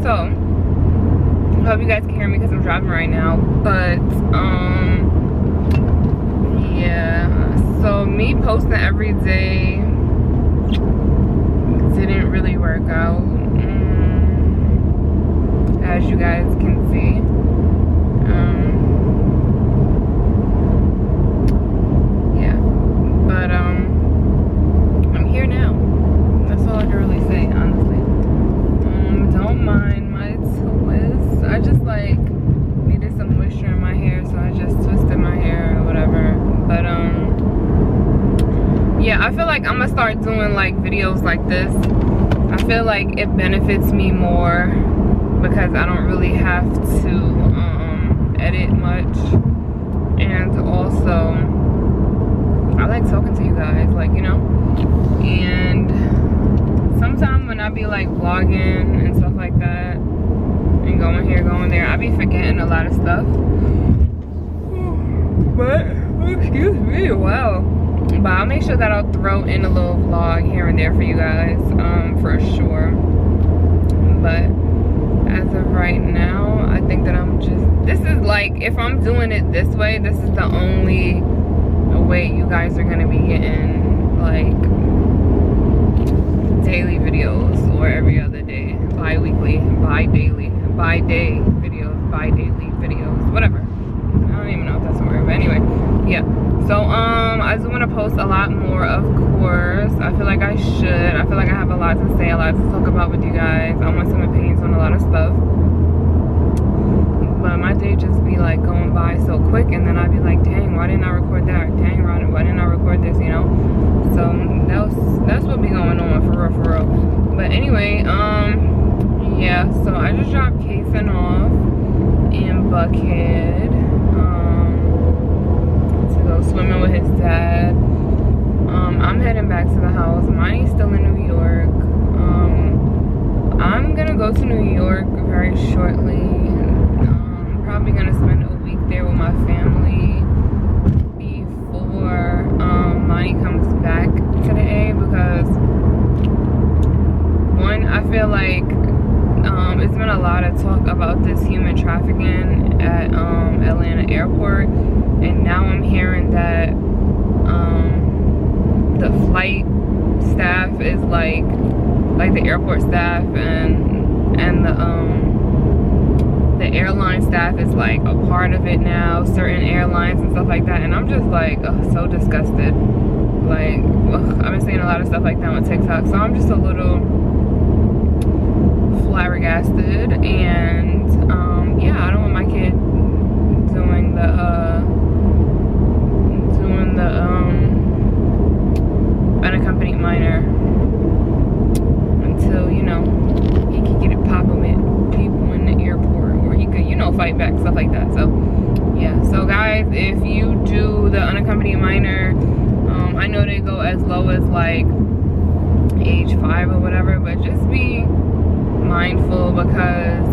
So I hope you guys can hear me because I'm driving right now. But yeah, so me posting every day didn't really work out, as you guys can see. Yeah, but I'm here now. That's all I can really say, honestly. Don't mind my twist. I just like needed some moisture in my hair, so I just twisted my hair or whatever. But yeah, I feel like I'm gonna start doing like videos like this. I feel like it benefits me more because I don't really have to edit much, and also I like talking to you guys, like, you know. And sometimes when I be like vlogging and stuff like that and going here, going there, I be forgetting a lot of stuff. But excuse me, wow. But I'll make sure that I'll throw in a little vlog here and there for you guys, for sure. But as of right now, I think that I'm just, this is like, if I'm doing it this way, this is the only way you guys are gonna be getting like daily videos, or every other day, bi-weekly, bi-daily, bi-day videos, bi-daily videos, whatever. I don't even know if that's a word, but anyway, yeah. So I just want to post a lot more, of course. I feel like I should. I feel like I have a lot to say, a lot to talk about with you guys. I want some opinions on a lot of stuff. But my day just be like going by so quick, and then I'd be like, dang, why didn't I record that? Dang, why didn't I record this, you know? So that's what be going on, for real. But anyway, yeah, so I just dropped Kason off in Buckhead. Go swimming with his dad. I'm heading back to the house. Money's still in New York. I'm gonna go to New York very shortly. Probably gonna spend a week there with my family before Money comes back to the A, because one, I feel like it's been a lot of talk about this human trafficking at Atlanta airport, and now I'm hearing that the flight staff is like the airport staff and the airline staff is like a part of it now, certain airlines and stuff like that, and I'm just like, so disgusted. Like, I've been seeing a lot of stuff like that on TikTok, so I'm just a little flabbergasted. And yeah, I don't want my kid doing the unaccompanied minor until, you know, he can get it popping with people in the airport, or he could, you know, fight back, stuff like that. So yeah, so guys, if you do the unaccompanied minor, I know they go as low as like age 5 or whatever, but just be mindful, because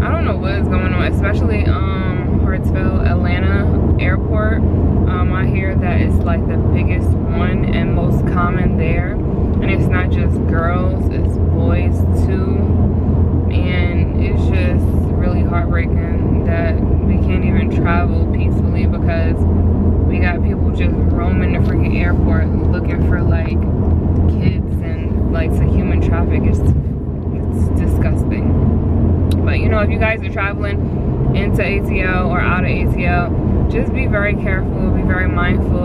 I don't know what is going on, especially Hartsville, Atlanta airport. I hear that it's like the biggest one and most common there, and it's not just girls, it's boys too. And it's just really heartbreaking that we can't even travel peacefully, because we got people just roaming the freaking airport looking for like kids, and like to human traffic. It's disgusting. But you know, if you guys are traveling into ATL or out of ATL, just be very careful, be very mindful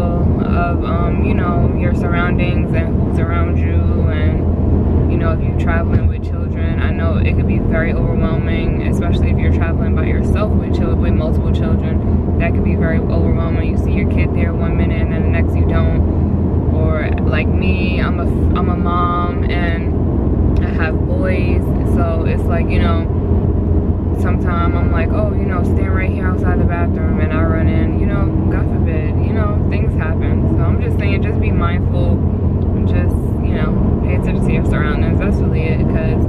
of you know, your surroundings and who's around you. And you know, if you're traveling with children, I know it could be very overwhelming, especially if you're traveling by yourself with multiple children. That could be very overwhelming. You see your kid there one minute and then the next you don't. Or like me, I'm a mom and I have boys, so it's like, you know, sometimes I'm like, oh, you know, stand right here outside the bathroom, and I run in, you know, God forbid, you know, things happen. So I'm just saying, just be mindful, and just, you know, pay attention to your surroundings. That's really it, because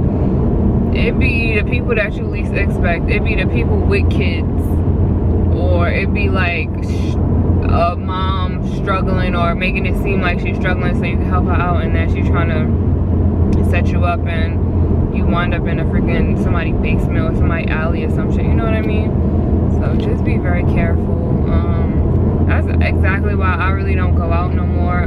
it be the people that you least expect. It be the people with kids, or it be like a mom struggling, or making it seem like she's struggling so you can help her out, and then she's trying to set you up and, you wind up in a freaking somebody's basement or somebody's alley or some shit, you know what I mean? So just be very careful. That's exactly why I really don't go out no more,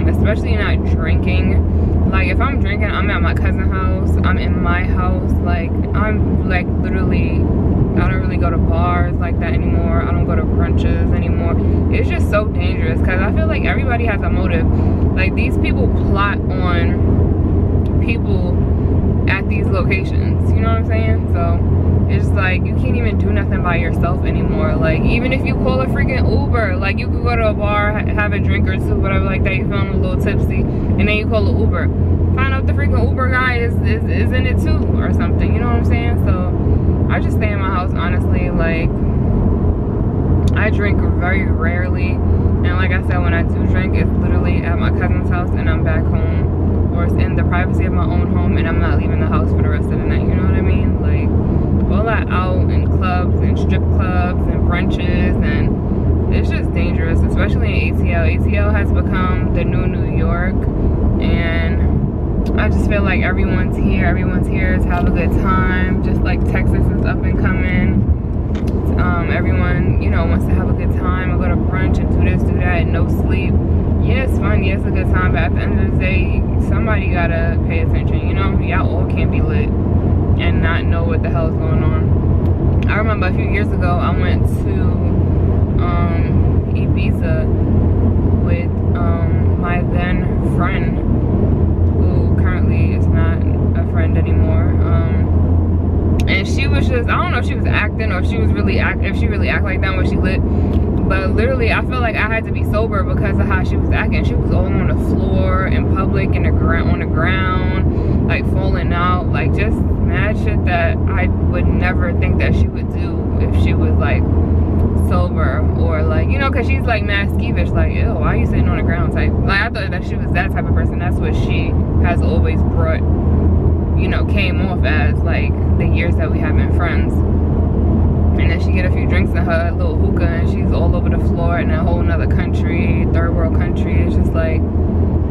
especially not drinking. Like if I'm drinking, I'm at my cousin's house, I'm in my house, like I'm like literally, I don't really go to bars like that anymore. I don't go to brunches anymore. It's just so dangerous because I feel like everybody has a motive. Like these people plot on people at these locations, you know what I'm saying? So it's like you can't even do nothing by yourself anymore. Like even if you call a freaking Uber, like you could go to a bar, have a drink or two, whatever like that, you feeling a little tipsy, and then you call an Uber, find out the freaking Uber guy is in it too or something, you know what I'm saying? So I just stay in my house, honestly. Like I drink very rarely, and like I said, when I do drink, it's literally at my cousin's house and I'm back home, or it's in the privacy of my own home and I'm not leaving the house for the rest of the night, you know what I mean? Like all that out in clubs and strip clubs and brunches, and it's just dangerous, especially in ATL. ATL has become the new New York, and I just feel like everyone's here to have a good time, just like Texas is up and coming. Everyone, you know, wants to have a good time and go to brunch and do this, do that, and no sleep. Yeah, it's fun, yeah, it's a good time, but at the end of the day, somebody gotta pay attention, you know? Y'all all can't be lit and not know what the hell is going on. I remember a few years ago, I went to Ibiza with my then friend, who currently is not a friend anymore. And she was just, I don't know if she was acting or if she was really if she really act like that when she lit, but literally I felt like I had to be sober because of how she was acting. She was all on the floor in public, in the ground, on the ground, like falling out, like just mad shit that I would never think that she would do if she was like sober, or like, you know, because she's like mad skeevish, like, ew, why are you sitting on the ground type. Like I thought that she was that type of person. That's what she has always brought, you know, came off as, like the years that we have been friends. And then she get a few drinks in her little hookah and she's all over the floor in a whole nother country, third world country. It's just like,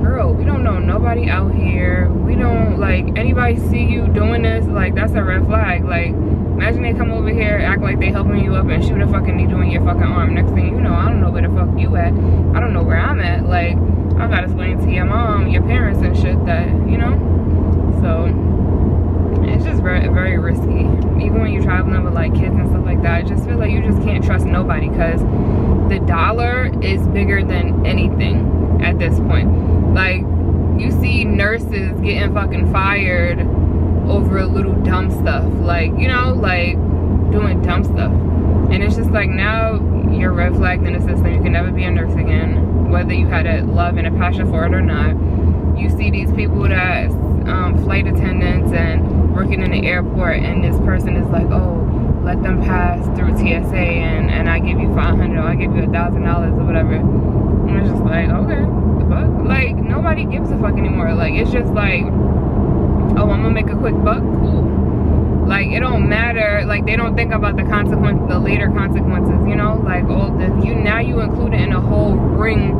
girl, we don't know nobody out here. We don't, like, anybody see you doing this, like that's a red flag. Like imagine they come over here, act like they helping you up and shoot a fucking needle in your fucking arm. Next thing you know, I don't know where the fuck you at. I don't know where I'm at. Like I gotta explain to your mom, your parents and shit that, you know. So it's just very, very risky. Even when you're traveling with like kids and stuff like that, I just feel like you just can't trust nobody because the dollar is bigger than anything at this point. Like you see nurses getting fucking fired over little dumb stuff, like, you know, like doing dumb stuff, and it's just like now you're red flagged in the system. You can never be a nurse again, whether you had a love and a passion for it or not. You see these people that flight attendants and working in the airport, and this person is like, oh, let them pass through TSA and I give you $500 or I give you $1,000 or whatever. And it's just like, okay, the fuck? Like nobody gives a fuck anymore. Like it's just like, oh, I'm gonna make a quick buck, cool. Like it don't matter. Like they don't think about the consequences, the later consequences, you know. Like all the now you include it in a whole ring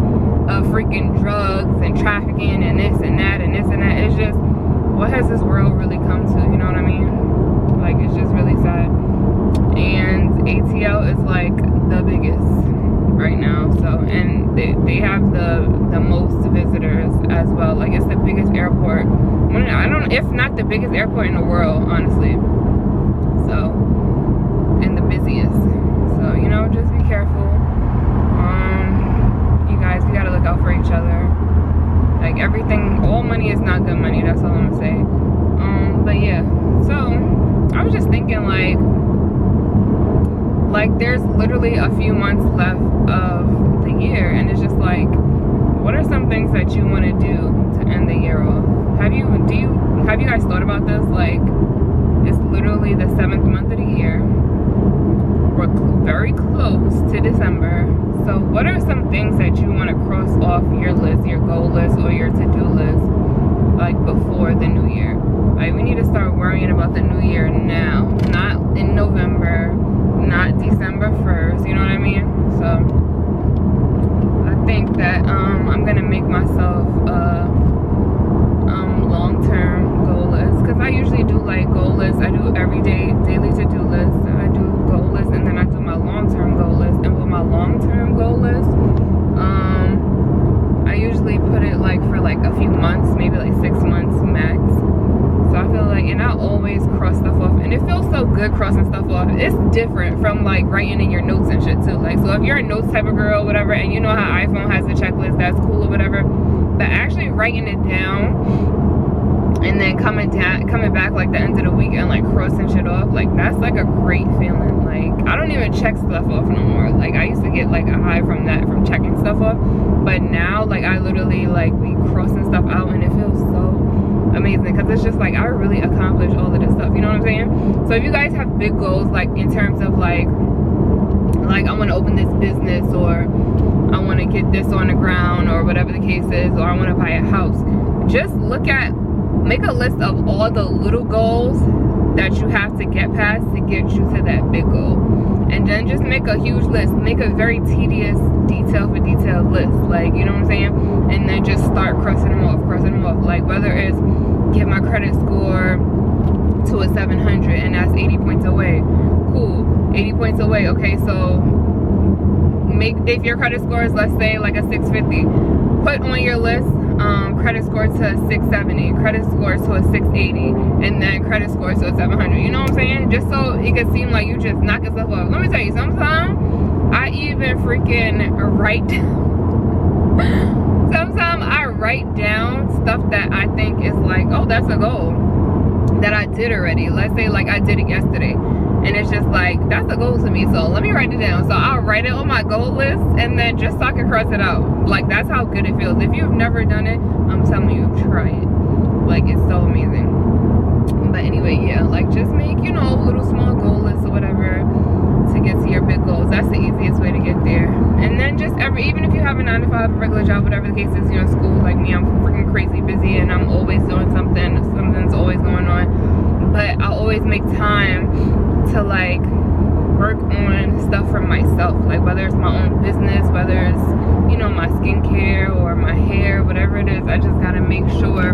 of freaking drugs and trafficking and this and that and this and that. It's just, what has this world really come to, you know what I mean? Like it's just really sad. And ATL is like the biggest right now, so, and they have the most visitors as well. Like it's the biggest airport, I don't, if not the biggest airport in the world, honestly. So, and the busiest. So, you know, just be careful. You guys, we gotta look out for each other. Like everything, all money is not good money, that's all I'm gonna say. But yeah, so I was just thinking like there's literally a few months left of the year, and it's just like, what are some things that you want to do to end the year off? Have you guys thought about this? Like it's literally the 7th month of the year. We're very close to December. So what are some things that you want to cross off your list, your goal list, or your to-do list, like before the new year? Like we need to start worrying about the new year now, not in November, not December 1st, you know what I mean? So I think that I'm gonna make myself a long-term goal list, because I usually do like goal lists. I do every day daily to-do list. I do goal list, and then I do my long-term goal list. And with my long-term goal list, I usually put it like for like a few months, maybe like 6 months max. So I feel like, and I always cross stuff off, and it feels so good crossing stuff off. It's different from like writing in your notes and shit too. Like, so if you're a notes type of girl, whatever, and you know how iPhone has the checklist, that's cool or whatever. But actually writing it down and then coming back like the end of the week and like crossing shit off, like that's like a great feeling. Like, I don't even check stuff off no more. Like, I used to get like a high from that, from checking stuff off, but now like I literally like be crossing stuff out, and it feels so amazing, because it's just like I really accomplished all of this stuff, you know what I'm saying? So if you guys have big goals, like in terms of like I want to open this business, or I want to get this on the ground, or whatever the case is, or I want to buy a house, just make a list of all the little goals that you have to get past to get you to that big goal. And then just make a huge list, make a very tedious detail for detail list, like, you know what I'm saying? And then just start crossing them off. Like, whether it's get my credit score to a 700, and that's 80 points away. Cool, 80 points away. Okay, so if your credit score is, let's say, like a 650, put on your list credit score to 670, credit score to a 680, and then credit score to a 700. You know what I'm saying? Just so it can seem like you just knock yourself off. Let me tell you, sometimes I even freaking write sometimes I write down stuff that I think is like, oh, that's a goal that I did already. Let's say like I did it yesterday, and it's just like, that's a goal to me, so let me write it down. So I'll write it on my goal list, and then just so I can cross it out. Like, that's how good it feels. If you've never done it, I'm telling you, try it. Like, it's so amazing. But anyway, yeah, like, just make, you know, little small goal lists or whatever to get to your big goals. That's the easiest way to get there. And then just even if you have a 9 to 5, a regular job, whatever the case is, you know, school, like me, I'm freaking crazy busy, and I'm always doing something. Something's always going on. But I always make time to like work on stuff for myself, like whether it's my own business, whether it's, you know, my skincare or my hair, whatever it is. I just gotta make sure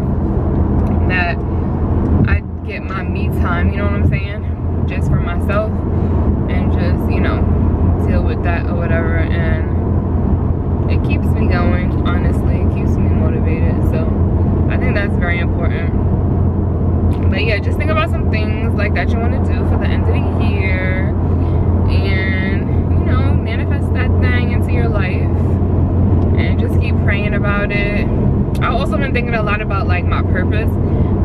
that I get my me time, you know what I'm saying, just for myself, and just, you know, deal with that or whatever. And it keeps me going, honestly. It keeps me motivated, so I think that's very important. But yeah, just think about some things like that you want to do for the end of the year, and, you know, manifest that thing into your life, and just keep praying about it. I've also been thinking a lot about like my purpose,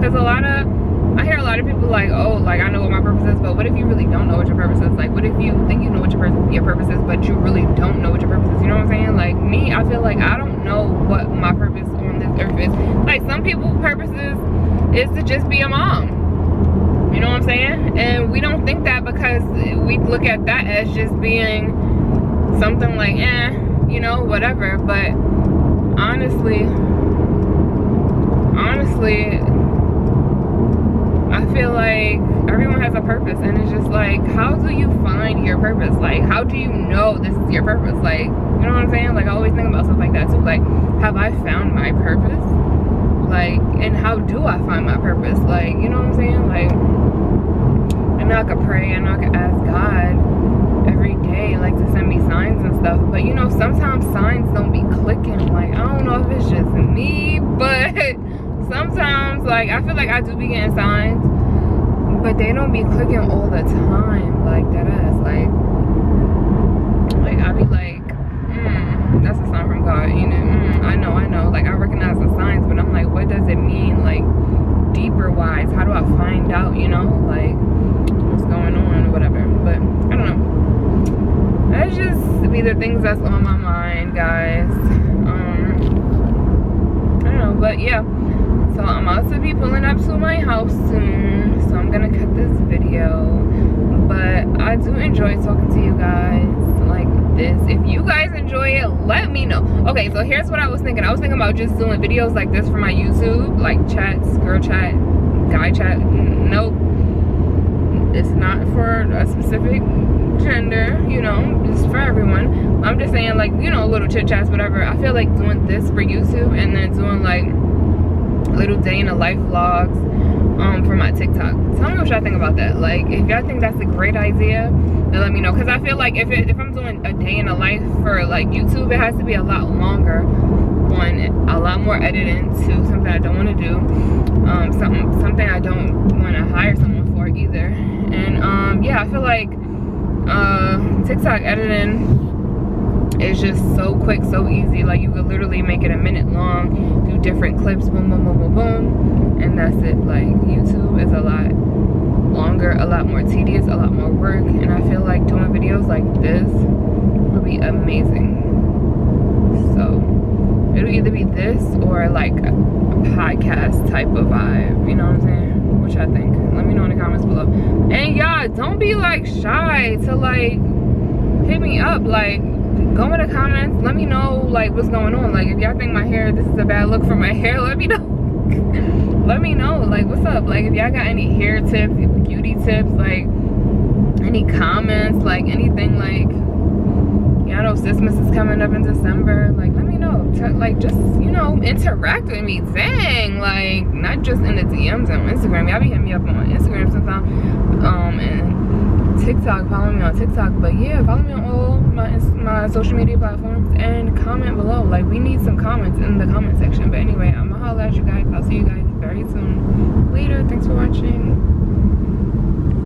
because I hear a lot of people like, oh, like, I know what my purpose is, but what if you really don't know what your purpose is? Like, what if you think you know what your purpose is, but you really don't know what your purpose is? You know what I'm saying? Like me, I feel like I don't know what my purpose on this earth is. Like, some people's purposes is to just be a mom, you know what I'm saying? And we don't think that, because we look at that as just being something like, you know, whatever. But honestly, I feel like everyone has a purpose, and it's just like, how do you find your purpose? Like, how do you know this is your purpose? Like, you know what I'm saying? Like, I always think about stuff like that too. Like, have I found my purpose? Like, and how do I find my purpose? Like, you know what I'm saying? Like, I know I could pray, and I could ask God every day, like, to send me signs and stuff, but, you know, sometimes signs don't be clicking. Like, I don't know if it's just me, but sometimes, like, I feel like I do be getting signs, but they don't be clicking all the time, like, that ass. Like I be like, that's a sign from God, you know. I know, like, I recognize the signs, but I'm like, what does it mean, like, deeper wise? How do I find out, you know, like, what's going on or whatever? But I don't know, that's just be the things that's on my mind, guys. I don't know, but yeah, so I'm about to be pulling up to my house soon, so I'm gonna cut this video. But I do enjoy talking to you guys like this. If you guys enjoy it, let me know. Okay, so here's what I was thinking. I was thinking about just doing videos like this for my YouTube, like chats, girl chat, guy chat. Nope, it's not for a specific gender, you know, it's for everyone. I'm just saying, like, you know, little chit chats, whatever. I feel like doing this for YouTube, and then doing like little day in the life vlogs for my TikTok. Tell me what y'all think about that. Like, if y'all think that's a great idea, then let me know. Because I feel like if I'm doing a day in a life for like YouTube, it has to be a lot longer. One, a lot more editing. Two, something I don't want to do. Something I don't want to hire someone for either. And yeah, I feel like TikTok editing is just so quick, so easy. Like, you could literally make it a minute long, do different clips, boom, boom, boom, boom, boom, and that's it. Like, YouTube is a lot longer, a lot more tedious, a lot more work, and I feel like doing videos like this would be amazing. So it'll either be this or like a podcast type of vibe, you know what I'm saying? What y'all think? Let me know in the comments below. And y'all, don't be like shy to like hit me up. Like, go in the comments, let me know like what's going on. Like, if y'all think my hair, this is a bad look for my hair, let me know. Let me know, like, what's up? Like, if y'all got any hair tips, beauty tips, like any comments, like anything, like, y'all know Christmas is coming up in December, like, let me know. Like, just, you know, interact with me. Dang, like, not just in the DMs on Instagram. Y'all be hitting me up on Instagram sometimes, and TikTok. Follow me on TikTok. But yeah, follow me on all my social media platforms and comment below. Like, we need some comments in the comment section. But anyway, I'm gonna holla at you guys. I'll see you guys very soon. Later. Thanks for watching.